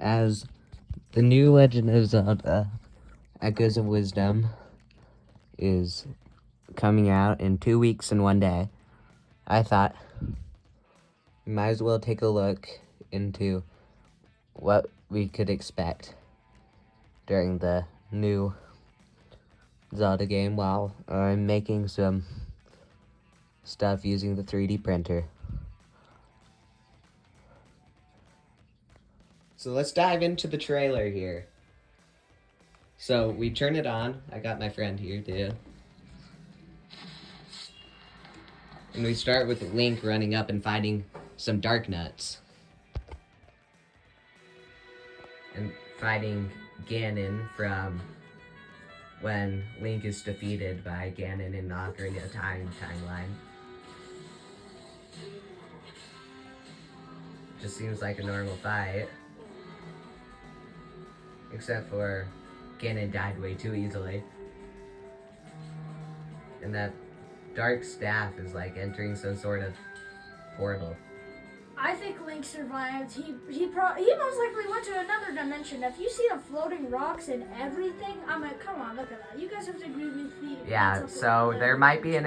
as the new Legend of Zelda Echoes of Wisdom is coming out in 2 weeks and 1 day, I thought we might as well take a look into what we could expect during the new Zelda game while I'm making some stuff using the 3D printer. So let's dive into the trailer here. So we turn it on. I got my friend here too. And we start with Link running up and fighting some dark nuts. And fighting Ganon from when Link is defeated by Ganon in the Ocarina of Time timeline. Just seems like a normal fight. Except for Ganon died way too easily. And that dark staff is like entering some sort of portal. I think Link survived. He most likely went to another dimension. If you see the floating rocks and everything, I'm like, come on, look at that. You guys have to agree with me. Yeah, so there might be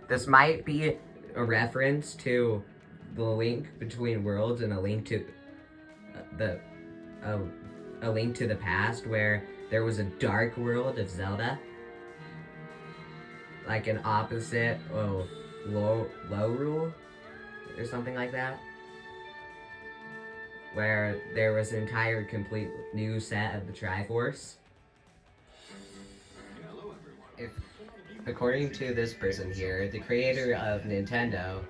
this might be a reference to the Link Between Worlds and a Link to a Link to the Past, where there was a dark world of Zelda, like an opposite low rule or something like that, where there was an entire complete new set of the Triforce. According to this person here, the creator of Nintendo,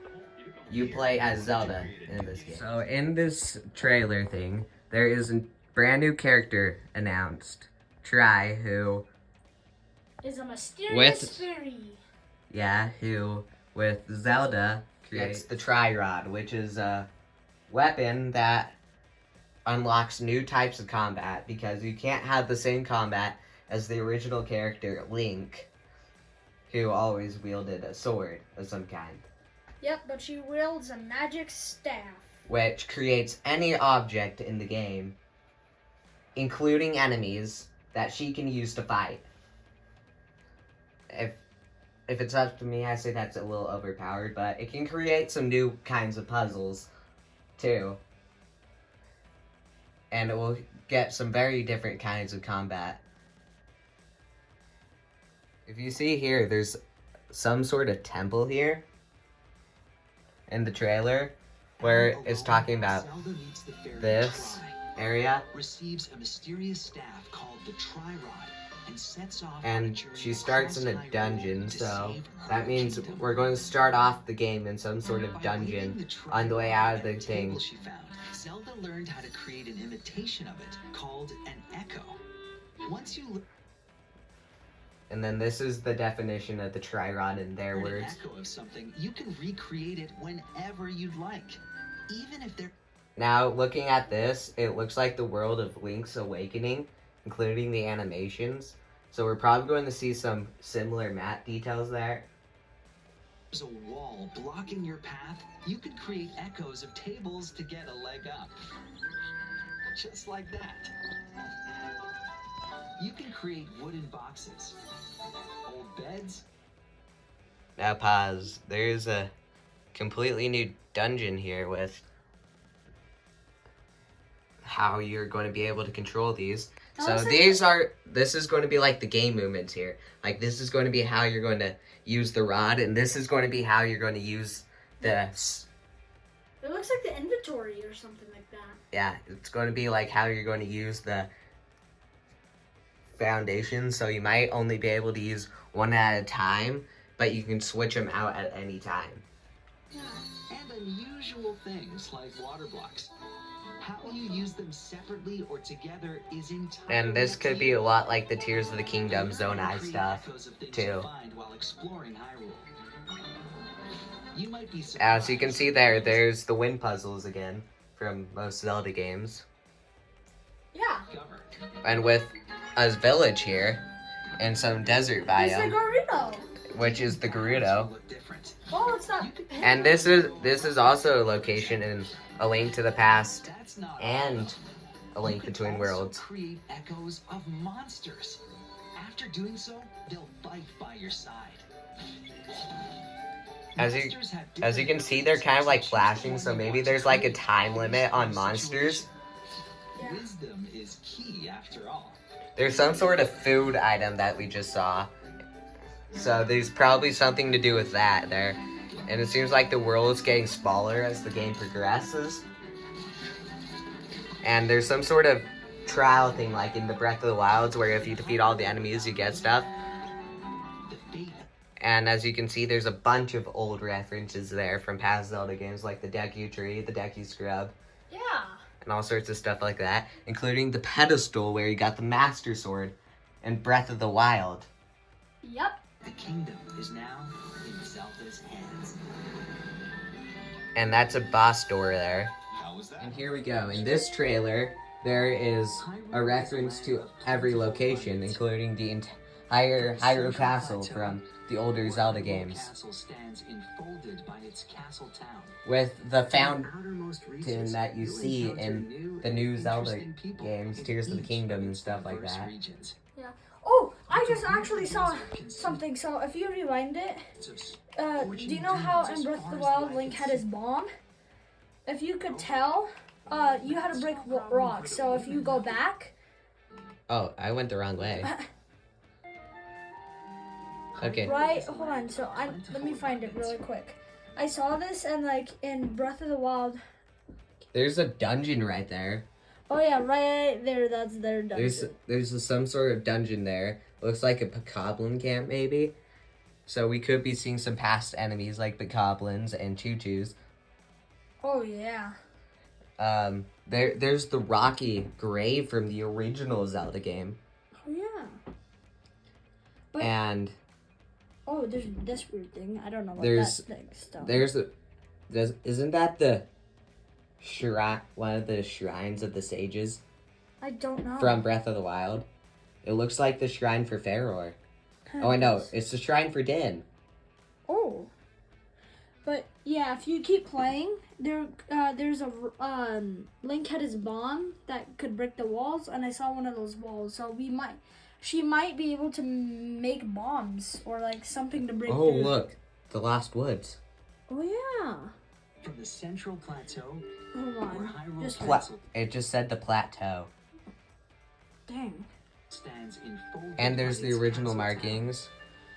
you play as Zelda in this game. So in this trailer thing, there is a brand new character announced, Tri, who is a mysterious fairy. Yeah, who with Zelda creates the Tri-Rod, which is a weapon that unlocks new types of combat, because you can't have the same combat as the original character, Link, who always wielded a sword of some kind. Yep, but she wields a magic staff, which creates any object in the game, including enemies, that she can use to fight. If it's up to me, I say that's a little overpowered, but it can create some new kinds of puzzles, too. And it will get some very different kinds of combat. If you see here, there's some sort of temple here in the trailer, where it's talking about this area. Receives a mysterious staff called the Tri-Rod and sets off. And she starts in a dungeon, so that means we're going to start off the game in some sort of dungeon on the way out of the thing. Zelda learned how to create an imitation of it called an echo. Once you And then this is the definition of the Tri-Rod in their words. An echo of something, you can recreate it whenever you'd like, even if they're. Now, looking at this, it looks like the world of Link's Awakening, including the animations. So we're probably going to see some similar matte details there. There's a wall blocking your path. You could create echoes of tables to get a leg up. Just like that. You can create wooden boxes, old beds. Now pause. There's a completely new dungeon here with how you're going to be able to control these. So this is going to be like the game movements here. Like this is going to be how you're going to use the rod, and this is going to be how you're going to use this. It looks like the inventory or something like that. Yeah, it's going to be like how you're going to use the foundation, so you might only be able to use one at a time, but you can switch them out at any time. Yeah, and unusual things like water blocks. How you use them separately or together is entirely. And this could be a lot like the Tears of the Kingdom Zonai stuff, too. As you can see there's the wind puzzles again from most Zelda games. Yeah. And with a village here and some desert biome. It's the Gerudo. Which is the Gerudo. Oh, it's not. And this is also a location in A Link to the Past and A Link You can Between also Worlds. create echoes of monsters. After doing so, they'll fight by your side. As you can see, they're kind of like flashing, so maybe there's like a time limit on monsters. Yeah. Wisdom is key after all. There's some sort of food item that we just saw. So there's probably something to do with that there. And it seems like the world is getting smaller as the game progresses. And there's some sort of trial thing like in the Breath of the Wilds where if you defeat all the enemies you get stuff. And as you can see, there's a bunch of old references there from past Zelda games like the Deku Tree, the Deku Scrub. Yeah. And all sorts of stuff like that, including the pedestal where you got the Master Sword and Breath of the Wild. Yep. The kingdom is now in Zelda's hands. And that's a boss door there. How was that? And here we go. In this trailer, there is a reference to every location, including the entire Hyrule Castle from the older Zelda games. Castle stands enfolded by its castle town. With the fountain Outermost reaches, that you you'll see encounter in new the new and Zelda interesting people games, in Tears of the each Kingdom and its stuff like diverse that. regions. Yeah. Oh, I just actually saw something. So if you rewind it, do you know how in Breath of the Wild Link had his bomb? If you could tell, you had to break rocks. So if you go back, Oh, I went the wrong way. Okay. right, hold on. So let me find it really quick. I saw this and like in Breath of the Wild. There's a dungeon right there. Oh yeah, right there. That's their dungeon. There's some sort of dungeon there. Looks like a Bokoblin camp maybe. So we could be seeing some past enemies like Bokoblins and Choo-Choos. Oh yeah. There's the rocky grave from the original Zelda game. Oh yeah. But And oh, there's this weird thing. I don't know what There's- that thing stuff. isn't that the shrine, one of the shrines of the sages I don't know. from Breath of the Wild? It looks like the shrine for Faroor. Oh, I know. It's the shrine for Din. Oh. But yeah, if you keep playing, there's a Link had his bomb that could break the walls, and I saw one of those walls. So she might be able to make bombs or like something to break Oh, through. look, the Lost Woods. Oh yeah. From the central plateau, Hold where on. Hyrule Just Castle It just said the plateau. dang. stands enfolded And there's by the its original castle town. markings.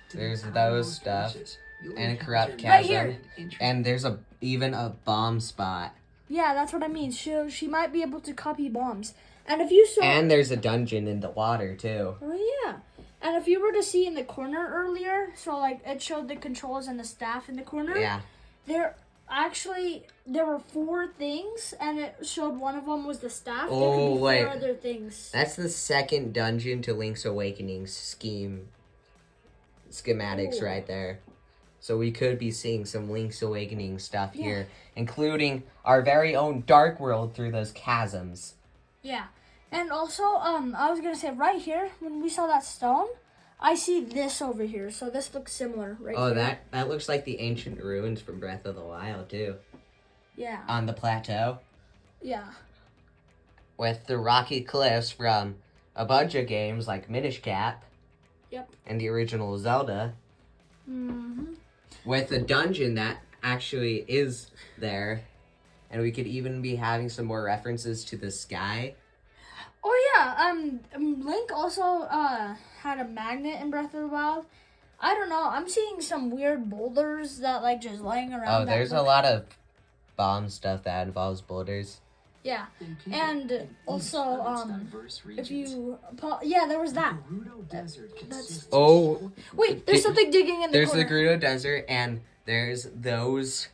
To There's the those outermost stuff. reaches, you'll And a encounter corrupt new Right here. And there's even a bomb spot. Yeah, that's what I mean. She might be able to copy bombs. And if you saw And there's a dungeon in the water too. Oh yeah. And if you were to see in the corner earlier, so like it showed the controls and the staff in the corner. Yeah. There were 4 things, and it showed one of them was the staff. Oh, there could be 4 wait. other things. That's the second dungeon to Link's Awakening schematics Ooh. right there. So we could be seeing some Link's Awakening stuff Yeah. here, including our very own Dark World through those chasms. Yeah. And also, I was gonna say right here when we saw that stone, I see this over here. So this looks similar right Oh, here. that looks like the ancient ruins from Breath of the Wild too. Yeah. On the plateau. Yeah. With the rocky cliffs from a bunch of games like Minish Cap. Yep. And the original Zelda. Mhm. With a dungeon that actually is there. And we could even be having some more references to the sky. Oh yeah. Link also had a magnet in Breath of the Wild. I don't know. I'm seeing some weird boulders that like just laying around. Oh, that there's a look- lot of bomb stuff that involves boulders. Yeah. And people And in each also, of its diverse If regions. you, yeah, there was The that. Gerudo Desert consists Oh. of Wait, there's something digging in the There's corner. the Gerudo Desert, and there's those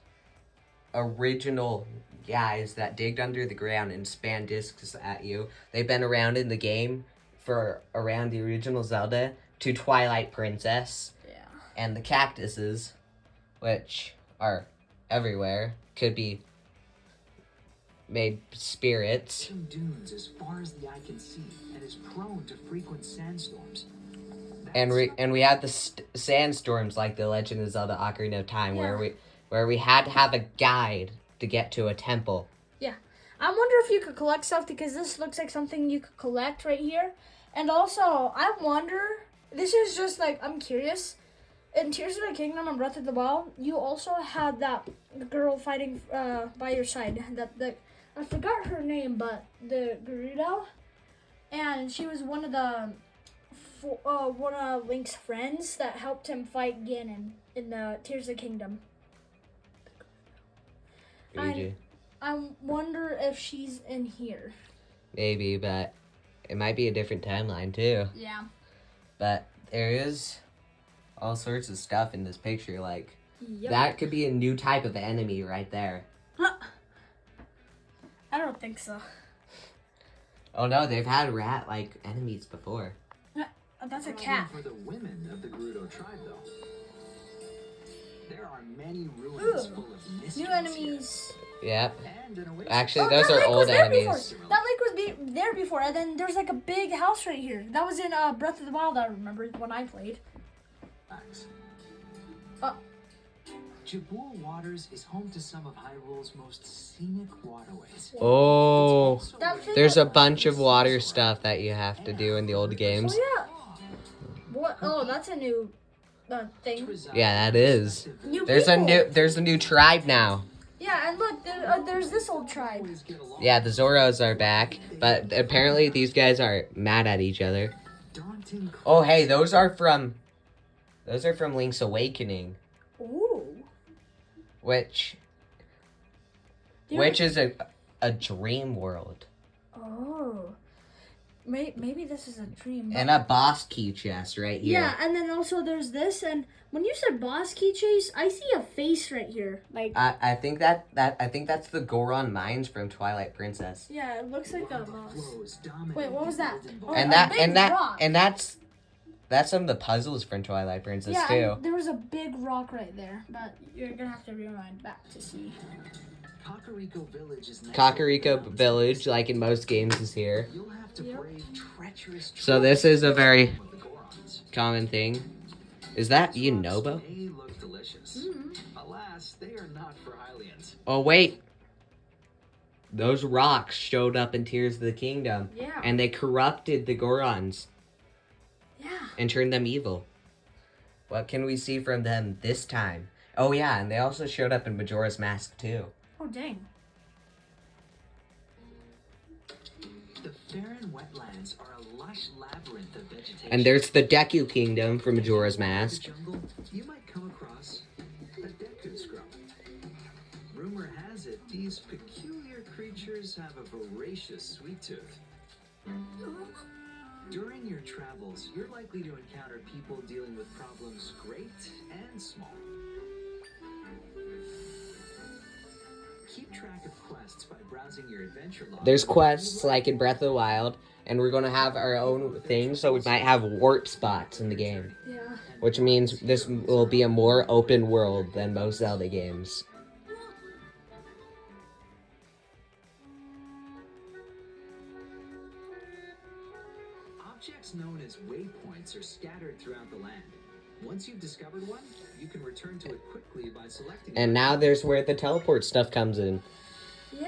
original guys that digged under the ground and span discs at you. They've been around in the game for around the original Zelda to Twilight Princess. Yeah. And the cactuses, which are everywhere, could be made spirits. ocean dunes as far as the eye can see and is prone to frequent sandstorms. And we had the sandstorms like the Legend of Zelda: Ocarina of Time, Yeah. where we had to have a guide to get to a temple. I wonder if you could collect stuff because this looks like something you could collect right here. And also, I wonder, this is just like, I'm curious. In Tears of the Kingdom and Breath of the Wild, you also had that girl fighting by your side. I forgot her name, but the Gerudo. And she was one of Link's friends that helped him fight Ganon in the Tears of the Kingdom. I wonder if she's in here. Maybe, but it might be a different timeline too. Yeah. But there is all sorts of stuff in this picture. Like, Yep. that could be a new type of enemy right there. Huh. I don't think so. Oh no, they've had rat-like enemies before. That's a cat. For the women of the Gerudo tribe, though. There are many ruins full of mysteries. New enemies. Yep. And an oasis. Actually, those that are lake was old there enemies. before. That lake was there before, and then there's like a big house right here. That was in Breath of the Wild, I remember, when I played. Facts. Uh, Jabur Waters is home to some of Hyrule's most scenic waterways. Oh, that thing there's a that- bunch of water stuff that you have to do in the old games. Oh, yeah. What? Oh, that's a new thing. Yeah, that is. New There's people. a new tribe now. Yeah, and look, there's this old tribe. Yeah, the Zoros are back, but apparently these guys are mad at each other. Oh, hey, those are from Link's Awakening, Ooh. which is a dream world. Oh. Maybe this is a dream. And a boss key chest right here. Yeah, and then also there's this, and when you said boss key chase, I see a face right here. Like I think that's the Goron mines from Twilight Princess. yeah, it looks like a boss. Wait, what was that? Oh, And a big rock. that's some of the puzzles from Twilight Princess yeah, too. and there was a big rock right there, but you're gonna have to rewind back to see. Kakariko Village, like in most games, is here. You'll have to brave treacherous So this is a very common thing. Is that Yunobo? They look delicious. Alas, they are not for Hylians. Oh wait, those rocks showed up in Tears of the Kingdom, Yeah. and they corrupted the Gorons Yeah. and turned them evil. What can we see from them this time? Oh yeah, and they also showed up in Majora's Mask too. Oh dang. The barren wetlands are a lush labyrinth of vegetation. And there's the Deku Kingdom from Majora's In the Mask. jungle, you might come across a Deku scrub. Rumor has it these peculiar creatures have a voracious sweet tooth. During your travels, you're likely to encounter people dealing with problems great and small. Keep track of quests by browsing your adventure log. There's quests like in Breath of the Wild, and we're gonna have our own thing, so we might have warp spots in the game. Yeah. Which means this will be a more open world than most Zelda games. Objects known as waypoints are scattered throughout the land. Once you've discovered one, you can return to it quickly by selecting And now there's where the teleport stuff comes in. Yeah.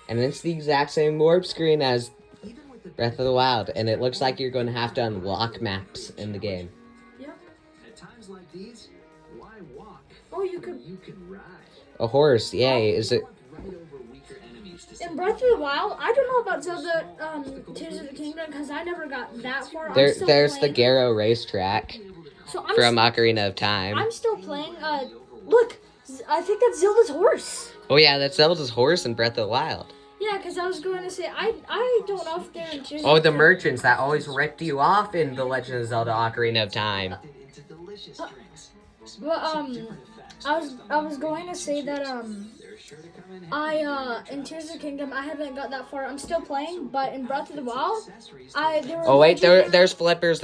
And it's the exact same warp screen as Even with the Breath of the Wild, and it looks like you're going to have to unlock maps in the game. Yep. At times like these, why walk? Oh, you when could. You can ride. A horse, yay, is it? Walk right over weaker enemies to In Breath of the Wild, I don't know about Zelda Tears of the Kingdom because I never got that far. I'm still There's the playing. Garrow racetrack So I'm from Ocarina of Time. I'm still playing. Look, I think that's Zelda's horse. Oh yeah, that's Zelda's horse in Breath of the Wild. Yeah, because I was going to say I don't know if they're in Tears. Oh, of the Kingdom. merchants that always ripped you off in The Legend of Zelda Ocarina of Time. into delicious drinks. But I was going to say that They're sure to come in in Tears of the Kingdom I haven't got that far. I'm still playing, but in Breath of the Wild, accessories. there were Oh wait, legendary- there's flippers.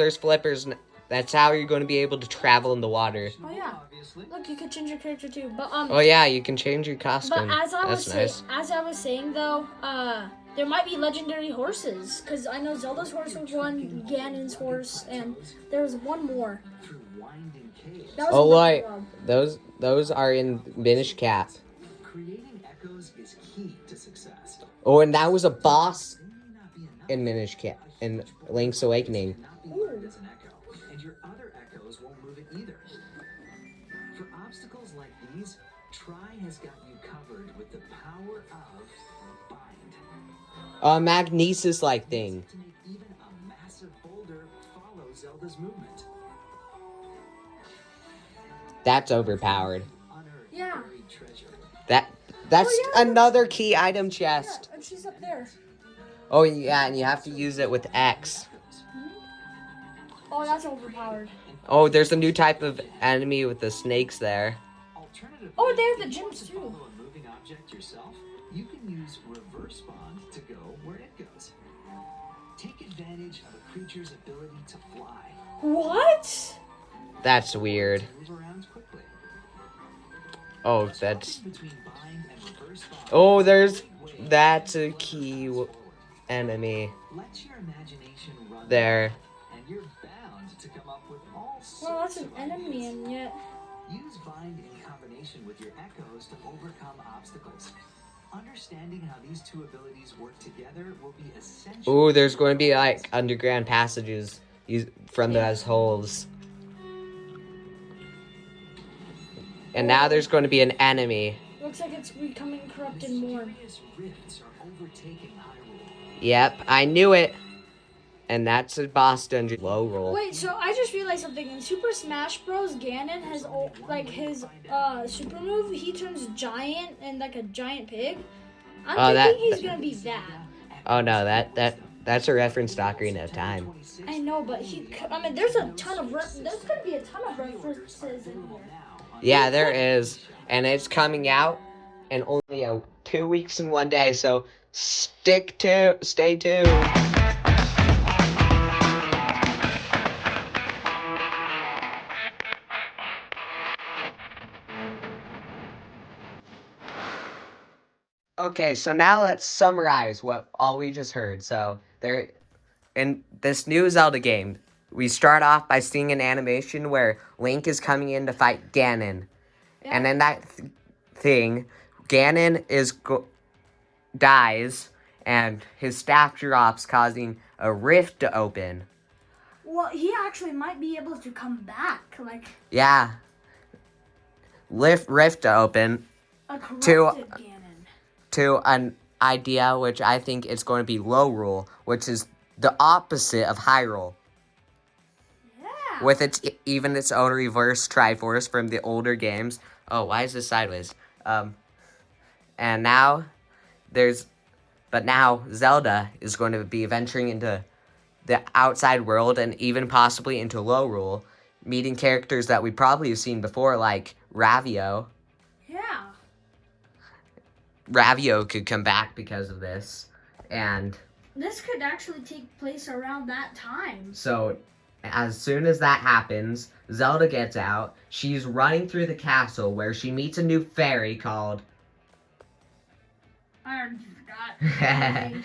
That's how you're going to be able to travel in the water. Oh yeah. Obviously. Look, you could change your character too. But Oh yeah, you can change your But costume. as I was That's nice. saying though, there might be legendary horses because I know Zelda's horse was one, Ganon's horse, and there was one more. Through winding caves. That was Oh in wait, Breath of the Wild. those are in Minish Cap. Creating echoes is key to success. Oh, and that was a boss They may not be enough. in Minish Cap A in huge portal Link's Awakening. cannot be learned as an echo, and your other echoes won't move it either. For obstacles like these, Try has got you covered with the power of Bind. A magnesis-like thing. To make even a massive boulder follow Zelda's movement. That's overpowered. Unearth Yeah. buried treasure. That's Oh, yeah, another key item chest. Yeah, and she's up there. Oh yeah, and you have to use it with X. Oh, that's overpowered. Oh, there's a new type of enemy with the snakes there. Alternatively, Oh, they have the if you want gyms to too. follow a moving object yourself, you can use reverse bond to go where it goes. Take advantage of a creature's ability to fly. What? That's weird. Move around quickly. Oh, that's... Swapping between bind and reverse bond Oh, is a there's... great way That's to a learn key how to forward. enemy. Let your imagination run There. wild, and you're bound to come up with all Well, that's sorts an of enemy, ideas. and yet. Use bind in combination with your echoes to overcome obstacles. Understanding how these two abilities work together will be essential. Oh, there's going to be like underground passages from those holes. And now there's going to be an enemy. Looks like it's becoming corrupted more. Mysterious rifts are overtaking Hyrule. Yep, I knew it. And that's a boss dungeon. Low roll. Wait, so I just realized something. In Super Smash Bros, Ganon has like his super move. He turns giant and like a giant pig. I'm thinking he's gonna be that. Oh no, that's a reference to Ocarina of Time. I know, but I mean, there's a ton of there's gonna be a ton of references in here. Yeah, there is. And it's coming out in only 2 weeks and 1 day, so stay tuned. Okay, so now let's summarize what all we just heard. So there, in this new Zelda game, we start off by seeing an animation where Link is coming in to fight Ganon, and in that thing, Ganon dies, and his staff drops, causing a rift to open. Well, he actually might be able to come back, like Yeah, rift to open a corrupted Ganon. to an idea which I think is going to be low rule, which is the opposite of Hyrule. Yeah. With its own reverse Triforce from the older games. Oh, why is this sideways? And now now Zelda is going to be venturing into the outside world and even possibly into low rule, meeting characters that we probably have seen before, like Ravio. Yeah. Ravio could come back because of this, and This could actually take place around that time. so as soon as that happens, Zelda gets out. She's running through the castle where she meets a new fairy called... I already forgot.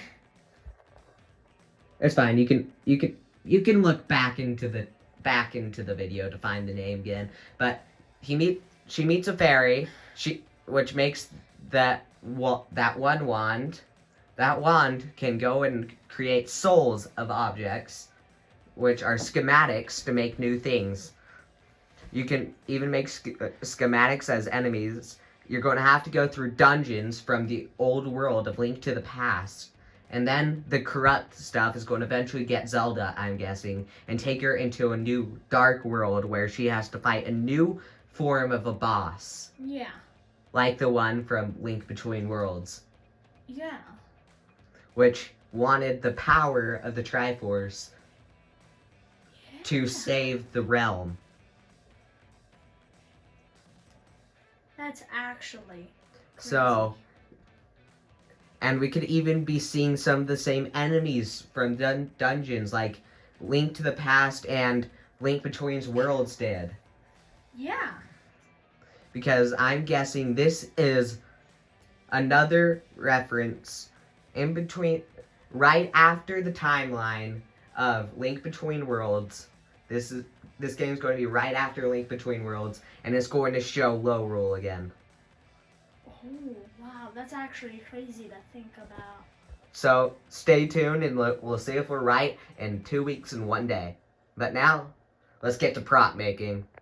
It's fine. You can look back into the video to find the name again. But she meets a fairy. Which makes that one wand. That wand can go and create souls of objects, which are schematics to make new things. You can even make schematics as enemies. You're going to have to go through dungeons from the old world of Link to the Past. And then the corrupt stuff is going to eventually get Zelda, I'm guessing, and take her into a new dark world where she has to fight a new form of a boss. Yeah. Like the one from Link Between Worlds. Yeah. Which wanted the power of the Triforce to save the realm. That's actually crazy. So, and we could even be seeing some of the same enemies from dungeons, like Link to the Past and Link Between Worlds did. Yeah. Because I'm guessing this is another reference in between, right after the timeline of Link Between Worlds. This game's going to be right after Link Between Worlds, and it's going to show low rule again. Oh, wow. that's actually crazy to think about. So stay tuned and we'll see if we're right in 2 weeks and 1 day. But now, let's get to prop making.